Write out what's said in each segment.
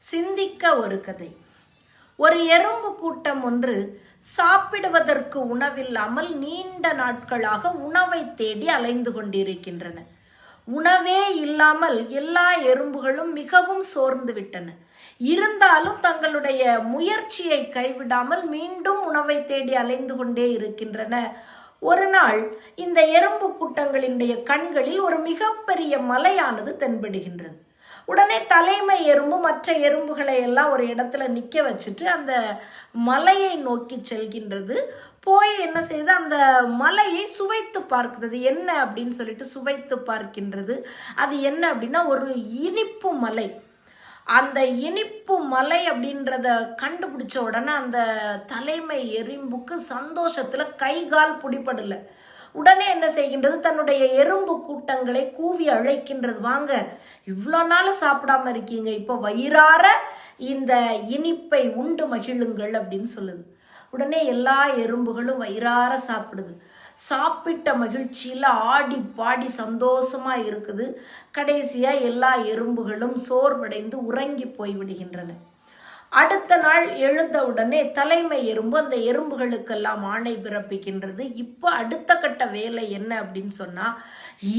சிந்திக்க ஒரு கதை. ஒரு எறும்பு கூட்டம் ஒன்று சாப்பிடுவதற்கு உணவில்லாமல் நீண்ட நாட்களாக உணவை தேடி அலைந்து கொண்டிருக்கின்றன. உணவே இல்லாமல் எல்லா எறும்புகளும் மிகவும் சோர்ந்து விட்டன. இருந்தாலும் தங்களுடைய முயற்சியை கைவிடாமல் மீண்டும் உணவை தேடி அலைந்து கொண்டே இருக்கின்றன. ஒரு நாள் இந்த எறும்பு கூட்டங்களினுடைய கண்களில் ஒரு மிகப்பெரிய மலையானது தென்படுகின்றது. உடனே தலைமை எறும்பு மற்ற எறும்புகளை எல்லாம் ஒரு இடத்துல நிற்க வச்சுட்டு அந்த மலையை நோக்கி செல்கின்றது. போய் என்ன செய்யுது, அந்த மலையை சுவைத்து பார்க்கிறது. என்ன அப்படின்னு சொல்லிட்டு சுவைத்து பார்க்கின்றது. அது என்ன அப்படின்னா ஒரு இனிப்பு மலை. அந்த இனிப்பு மலை அப்படின்றத கண்டுபிடிச்ச உடனே அந்த தலைமை எறும்புக்கு சந்தோஷத்துல கை கால் பிடிபடல. உடனே என்ன செய்கின்றது, தன்னுடைய எறும்பு கூட்டங்களை கூவி அழைக்கின்றது. வாங்க, இவ்வளோ நாள் சாப்பிடாம இருக்கீங்க, இப்போ வயிறார இந்த இனிப்பை உண்டு மகிழுங்கள் அப்படின்னு சொல்லுது. உடனே எல்லா எறும்புகளும் வயிறார சாப்பிடுது. சாப்பிட்ட மகிழ்ச்சியில் ஆடி பாடி சந்தோஷமா இருக்குது. கடைசியா எல்லா எறும்புகளும் சோர்வடைந்து உறங்கி போய்விடுகின்றன. அடுத்த நாள் எழுந்தவுடனே தலைமை எறும்பு அந்த எறும்புகளுக்கெல்லாம் ஆணை பிறப்பிக்கின்றது. இப்போ அடுத்த கட்ட வேலை என்ன அப்படின்னு சொன்னா,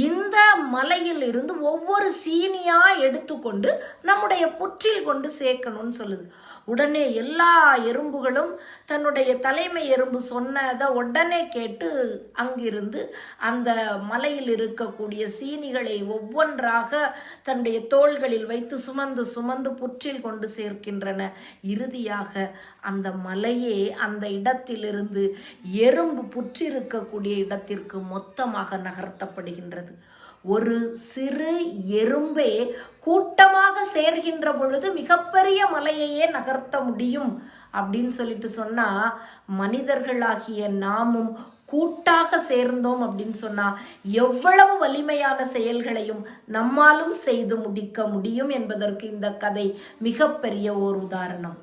இந்த மலையில் இருந்து ஒவ்வொரு சீனியா எடுத்துக்கொண்டு நம்முடைய புற்றில் கொண்டு சேர்க்கணும்னு சொல்லுது. உடனே எல்லா எறும்புகளும் தன்னுடைய தலைமை எறும்பு சொன்னதை உடனே கேட்டு அங்கிருந்து அந்த மலையில் இருக்கக்கூடிய சீனிகளை ஒவ்வொன்றாக தன்னுடைய தோள்களில் வைத்து சுமந்து சுமந்து புற்றில் கொண்டு சேர்க்கின்றன. இறுதியாக அந்த மலையே அந்த இடத்திலிருந்து எறும்பு புற்றிருக்கக்கூடிய இடத்திற்கு மொத்தமாக நகர்த்தப்படுகின்றது. ஒரு சிறு எறும்பே கூட்டமாக சேர்கின்ற பொழுது மிகப்பெரிய மலையையே நகர்த்த முடியும் அப்படின்னு சொல்லிட்டு சொன்னா, மனிதர்களாகிய நாமும் கூட்டாக சேர்ந்தோம் அப்படின்னு சொன்னா எவ்வளவு வலிமையான செயல்களையும் நம்மாலும் செய்து முடிக்க முடியும் என்பதற்கு இந்த கதை மிகப்பெரிய ஓர் உதாரணம்.